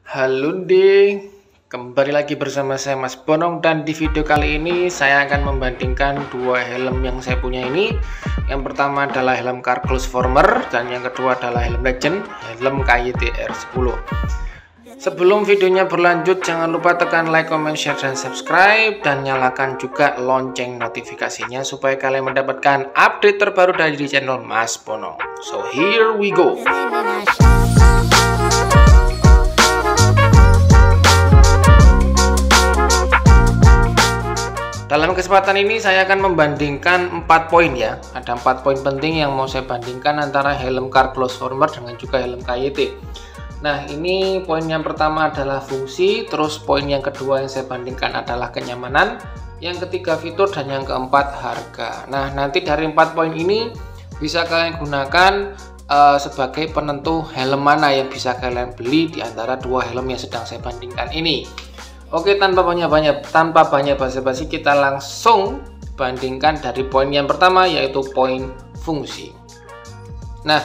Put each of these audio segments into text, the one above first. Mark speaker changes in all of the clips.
Speaker 1: Halo Ding, kembali lagi bersama saya Mas Bonong, dan di video kali ini saya akan membandingkan dua helm yang saya punya ini. Yang pertama adalah helm Carglass Former dan yang kedua adalah helm Legend, helm KYT R10. Sebelum videonya berlanjut, jangan lupa tekan like, comment, share, dan subscribe, dan nyalakan juga lonceng notifikasinya supaya kalian mendapatkan update terbaru dari channel Mas Bonong. So here we go. Dalam kesempatan ini saya akan membandingkan 4 poin ya. Ada 4 poin penting yang mau saya bandingkan antara helm Carglass Former dengan juga helm KYT. Nah, ini poin yang pertama adalah fungsi, terus poin yang kedua yang saya bandingkan adalah kenyamanan, yang ketiga fitur, dan yang keempat harga. Nah, nanti dari 4 poin ini bisa kalian gunakan sebagai penentu helm mana yang bisa kalian beli di antara dua helm yang sedang saya bandingkan ini. Oke, tanpa banyak basa-basi, kita langsung bandingkan dari poin yang pertama, yaitu poin fungsi. Nah,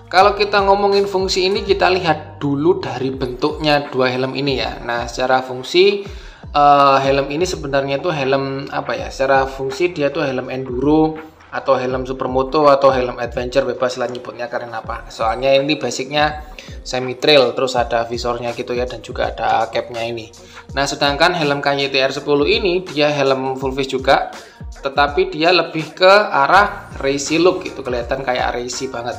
Speaker 1: kalau kita ngomongin fungsi ini, kita lihat dulu dari bentuknya dua helm ini ya. Nah, secara fungsi helm ini sebenarnya itu helm apa ya? Secara fungsi dia tuh helm enduro atau helm supermoto atau helm adventure, bebas lah nyebutnya karena apa. Soalnya ini basicnya semi trail, terus ada visornya gitu ya, dan juga ada capnya ini. Nah, sedangkan helm KYT R10 ini dia helm full face juga, tetapi dia lebih ke arah racy look gitu, kelihatan kayak racy banget.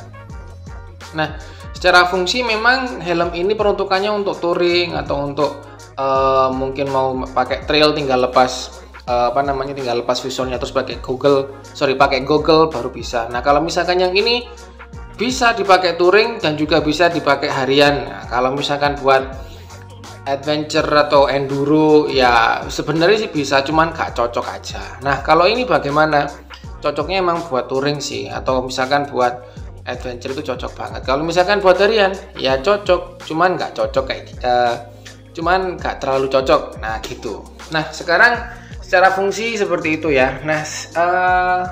Speaker 1: Nah, secara fungsi memang helm ini peruntukannya untuk touring atau untuk mungkin mau pakai trail, tinggal lepas tinggal lepas visornya terus pakai goggle baru bisa. Nah, kalau misalkan yang ini bisa dipakai touring dan juga bisa dipakai harian. Nah, kalau misalkan buat adventure atau enduro ya sebenarnya sih bisa, cuman gak cocok aja. Nah, kalau ini bagaimana? Cocoknya emang buat touring sih, atau misalkan buat adventure itu cocok banget. Kalau misalkan buat harian ya cocok, cuman gak cocok cuman gak terlalu cocok. Nah, gitu. Nah, sekarang secara fungsi seperti itu ya. Nah,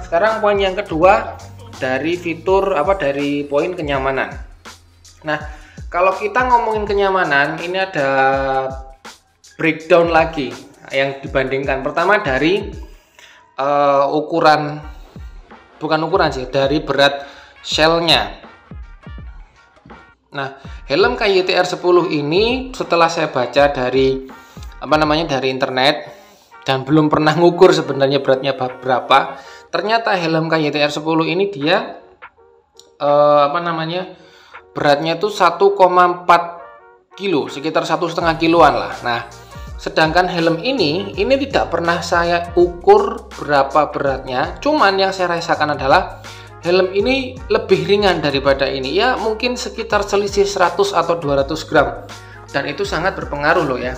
Speaker 1: sekarang poin yang kedua dari fitur dari poin kenyamanan. Nah, kalau kita ngomongin kenyamanan, ini ada breakdown lagi yang dibandingkan. Pertama dari dari berat shellnya. Nah, helm KYT R10 ini setelah saya baca dari dari internet, dan belum pernah ngukur sebenarnya beratnya berapa. Ternyata helm KYT R10 ini dia beratnya itu 1,4 kilo, sekitar 1,5 kiloan lah. Nah, sedangkan helm ini tidak pernah saya ukur berapa beratnya. Cuman yang saya rasakan adalah helm ini lebih ringan daripada ini. Ya, mungkin sekitar selisih 100 atau 200 gram. Dan itu sangat berpengaruh loh ya.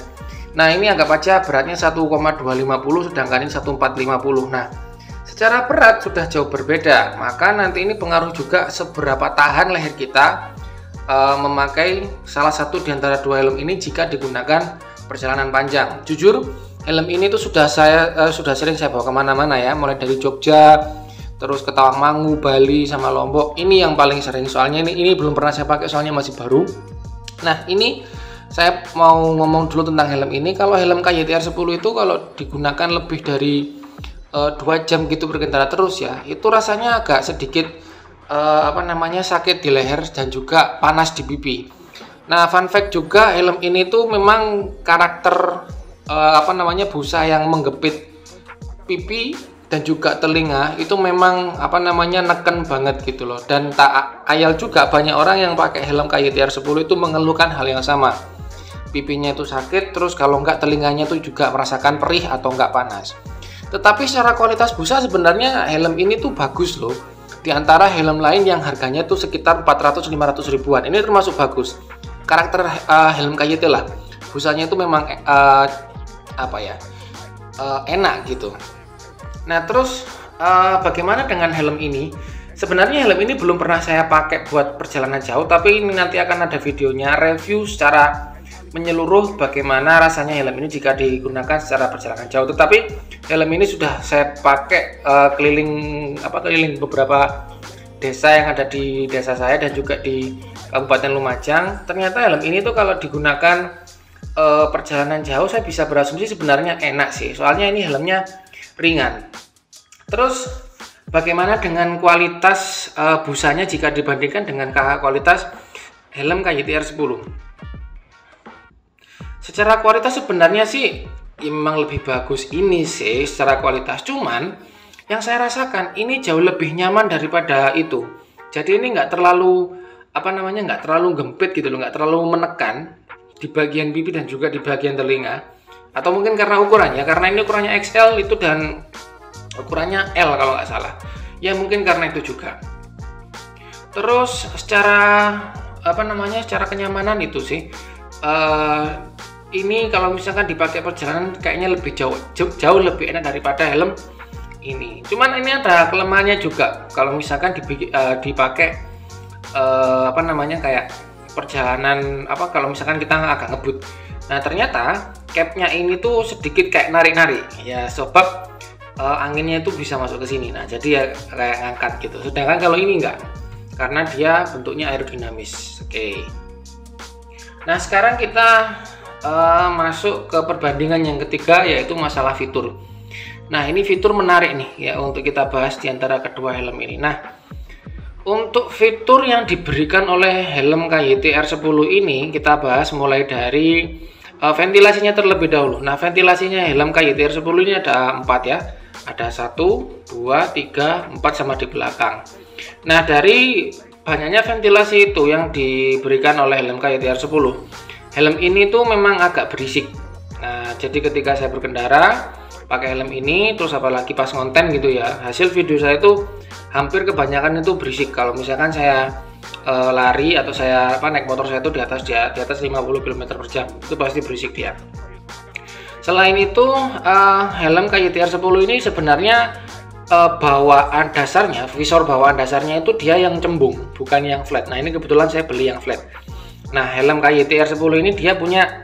Speaker 1: Nah, ini anggap aja beratnya 1,250 sedangkan ini 1,450. Nah, secara berat sudah jauh berbeda. Maka nanti ini pengaruh juga seberapa tahan leher kita memakai salah satu di antara dua helm ini jika digunakan perjalanan panjang. Jujur, helm ini tuh sudah sering saya bawa kemana-mana ya, mulai dari Jogja, terus ke Tawangmangu, Bali, sama Lombok. Ini yang paling sering, soalnya ini belum pernah saya pakai soalnya masih baru. Nah, ini saya mau ngomong dulu tentang helm ini. Kalau helm KYT R10 itu kalau digunakan lebih dari 2 jam gitu berkendara terus ya, itu rasanya agak sedikit sakit di leher dan juga panas di pipi. Nah, fun fact juga, helm ini tuh memang karakter busa yang menggepit pipi dan juga telinga itu memang neken banget gitu loh. Dan tak ayal juga banyak orang yang pakai helm KYT R10 itu mengeluhkan hal yang sama. Pipinya itu sakit, terus kalau enggak telinganya tuh juga merasakan perih atau enggak panas. Tetapi secara kualitas busa sebenarnya helm ini tuh bagus loh. Di antara helm lain yang harganya tuh sekitar 400-500 ribuan, ini termasuk bagus. Karakter helm KYT lah. Busanya itu memang enak gitu. Nah, terus bagaimana dengan helm ini? Sebenarnya helm ini belum pernah saya pakai buat perjalanan jauh, tapi ini nanti akan ada videonya review secara menyeluruh bagaimana rasanya helm ini jika digunakan secara perjalanan jauh. Tetapi helm ini sudah saya pakai keliling beberapa desa yang ada di desa saya dan juga di Kabupaten Lumajang. Ternyata helm ini tuh kalau digunakan perjalanan jauh saya bisa berasumsi sebenarnya enak sih, soalnya ini helmnya ringan. Terus bagaimana dengan kualitas busanya jika dibandingkan dengan kualitas helm KYT R10? Secara kualitas sebenarnya sih ya memang lebih bagus ini sih secara kualitas, cuman yang saya rasakan ini jauh lebih nyaman daripada itu. Jadi ini nggak terlalu nggak terlalu gempit gitu loh, nggak terlalu menekan di bagian pipi dan juga di bagian telinga. Atau mungkin karena ukurannya, karena ini ukurannya XL itu dan ukurannya L kalau nggak salah ya, mungkin karena itu juga. Terus secara secara kenyamanan itu sih ini kalau misalkan dipakai perjalanan kayaknya lebih jauh lebih enak daripada helm ini. Cuman ini ada kelemahannya juga kalau misalkan dipakai kayak perjalanan kalau misalkan kita agak ngebut. Nah ternyata capnya ini tuh sedikit kayak narik-narik ya, sebab anginnya itu bisa masuk ke sini. Nah jadi ya kayak ngangkat gitu. Sedangkan kalau ini enggak, karena dia bentuknya aerodinamis. Oke. Nah sekarang kita masuk ke perbandingan yang ketiga, yaitu masalah fitur. Nah ini fitur menarik nih ya untuk kita bahas di antara kedua helm ini. Nah untuk fitur yang diberikan oleh helm KYT R10 ini kita bahas mulai dari ventilasinya terlebih dahulu. Nah ventilasinya helm KYT R10 ini ada 4 ya, ada 1, 2, 3, 4 sama di belakang. Nah dari banyaknya ventilasi itu yang diberikan oleh helm KYT R10, helm ini tuh memang agak berisik. Nah jadi ketika saya berkendara pakai helm ini, terus apalagi pas konten gitu ya, hasil video saya itu hampir kebanyakan itu berisik. Kalau misalkan saya lari atau saya naik motor saya itu di atas 50 km/jam, itu pasti berisik dia. Selain itu helm KYT R10 ini sebenarnya bawaan dasarnya, visor bawaan dasarnya itu dia yang cembung, bukan yang flat. Nah ini kebetulan saya beli yang flat. Nah helm KYT R10 ini dia punya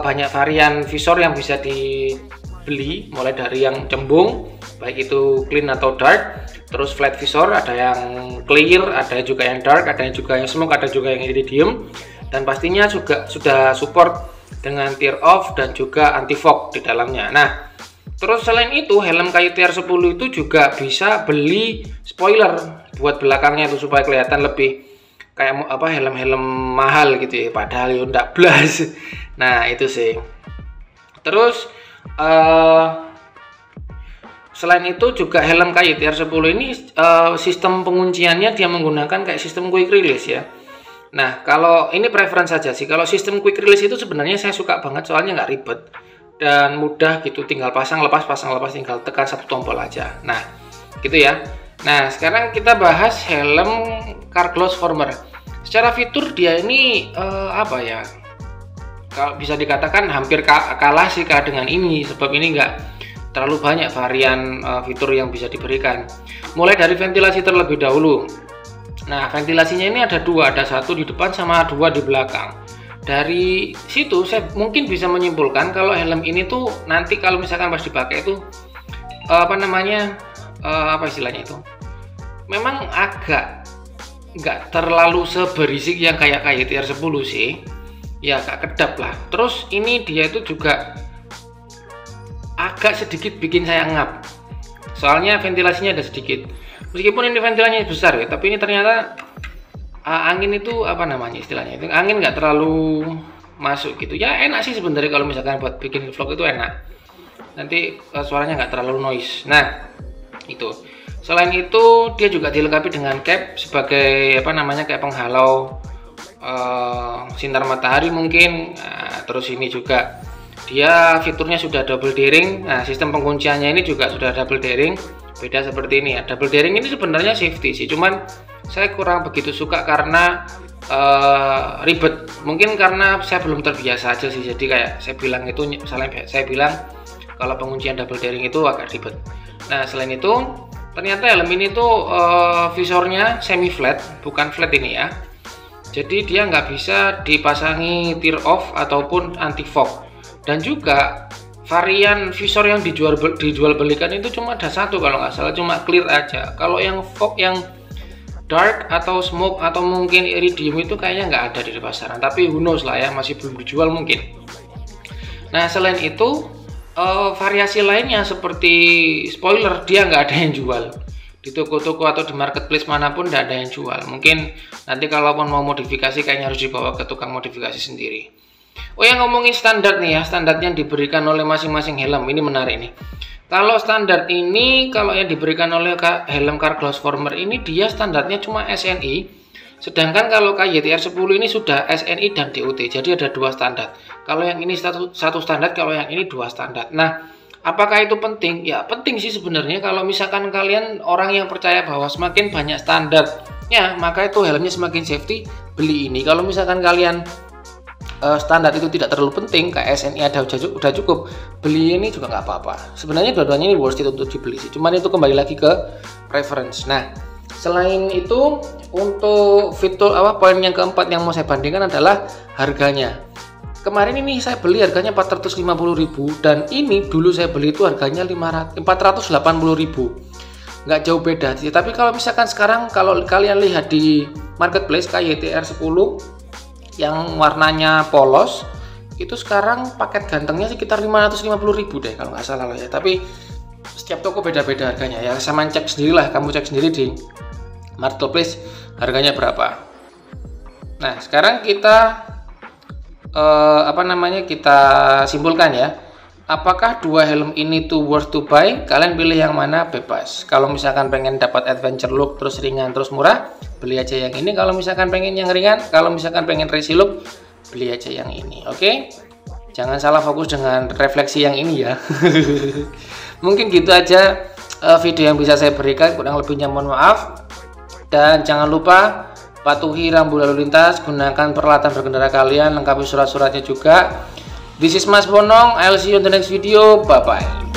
Speaker 1: banyak varian visor yang bisa dibeli, mulai dari yang cembung, baik itu clean atau dark, terus flat visor, ada yang clear, ada juga yang dark, ada yang juga yang smoke, ada juga yang iridium, dan pastinya juga sudah support dengan tear off dan juga anti fog di dalamnya. Nah terus selain itu helm KYT R10 itu juga bisa beli spoiler buat belakangnya itu supaya kelihatan lebih kayak helm-helm mahal gitu ya, padahal ya enggak blas. Nah itu sih. Terus selain itu juga helm KYT R10 ini sistem pengunciannya dia menggunakan kayak sistem quick release ya. Nah kalau ini preference saja sih, kalau sistem quick release itu sebenarnya saya suka banget, soalnya nggak ribet dan mudah gitu, tinggal pasang lepas tinggal tekan satu tombol aja. Nah gitu ya. Nah sekarang kita bahas helm CarGlass Former. Secara fitur dia ini kalau bisa dikatakan hampir kalah sih dengan ini, sebab ini nggak terlalu banyak varian fitur yang bisa diberikan. Mulai dari ventilasi terlebih dahulu. Nah ventilasinya ini ada 2, ada 1 di depan sama 2 di belakang. Dari situ saya mungkin bisa menyimpulkan kalau helm ini tuh nanti kalau misalkan pas dipakai itu istilahnya itu memang agak nggak terlalu seberisik yang kayak KYT R10 sih ya, agak kedap lah. Terus ini dia itu juga agak sedikit bikin saya ngap, soalnya ventilasinya ada sedikit, meskipun ini ventilasinya besar ya, tapi ini ternyata angin itu istilahnya itu angin nggak terlalu masuk gitu ya. Enak sih sebenarnya kalau misalkan buat bikin vlog itu enak, nanti suaranya nggak terlalu noise. Nah itu. Selain itu dia juga dilengkapi dengan cap sebagai kayak penghalau sinar matahari mungkin. Nah, terus ini juga dia fiturnya sudah double daring. Nah sistem pengunciannya ini juga sudah double daring, beda seperti ini ya. Double daring ini sebenarnya safety sih, cuman saya kurang begitu suka karena ribet. Mungkin karena saya belum terbiasa aja sih, jadi kayak saya bilang itu, misalnya saya bilang kalau penguncian double daring itu agak ribet. Nah selain itu ternyata helm ini tuh visornya semi flat, bukan flat ini ya. Jadi dia nggak bisa dipasangi tear off ataupun anti fog. Dan juga varian visor yang dijual belikan itu cuma ada 1 kalau nggak salah, cuma clear aja. Kalau yang fog yang dark atau smoke atau mungkin iridium itu kayaknya nggak ada di pasaran, tapi who knows lah ya, masih belum dijual mungkin. Nah selain itu variasi lainnya seperti spoiler dia nggak ada yang jual di toko-toko atau di marketplace manapun, nggak ada yang jual. Mungkin nanti kalaupun mau modifikasi kayaknya harus dibawa ke tukang modifikasi sendiri. Oh yang ngomongin standar nih ya, standar yang diberikan oleh masing-masing helm ini menarik nih. Kalau standar ini, kalau yang diberikan oleh helm car glass former ini dia standarnya cuma SNI, sedangkan kalau KYTR 10 ini sudah SNI dan DOT, jadi ada dua standar. Kalau yang ini satu standar, kalau yang ini dua standar. Nah, apakah itu penting? Ya penting sih sebenarnya. Kalau misalkan kalian orang yang percaya bahwa semakin banyak standarnya, maka itu helmnya semakin safety, beli ini. Kalau misalkan kalian standar itu tidak terlalu penting, kayak SNI ada udah cukup, beli ini juga nggak apa-apa. Sebenarnya dua-duanya ini worth it untuk dibeli sih, cuman itu kembali lagi ke preference. Nah selain itu untuk fitur poin yang keempat yang mau saya bandingkan adalah harganya. Kemarin ini saya beli harganya 450.000 dan ini dulu saya beli itu harganya 480.000, nggak jauh beda. Tapi kalau misalkan sekarang kalau kalian lihat di marketplace KYTR 10 yang warnanya polos itu sekarang paket gantengnya sekitar 550.000 deh kalau nggak salah ya. Tapi setiap toko beda-beda harganya ya, sama cek sendirilah, kamu cek sendiri di marketplace harganya berapa. Nah sekarang kita kita simpulkan ya, apakah dua helm ini tuh worth to buy? Kalian pilih yang mana, bebas. Kalau misalkan pengen dapat adventure look terus ringan terus murah, beli aja yang ini. Kalau misalkan pengen yang ringan, kalau misalkan pengen racy look, beli aja yang ini. Oke? Jangan salah fokus dengan refleksi yang ini ya. Mungkin gitu aja video yang bisa saya berikan, kurang lebihnya mohon maaf. Dan jangan lupa patuhi rambu lalu lintas, gunakan peralatan berkendara kalian, lengkapi surat-suratnya juga. This is Mas Bonong, I'll see you in the next video, bye bye.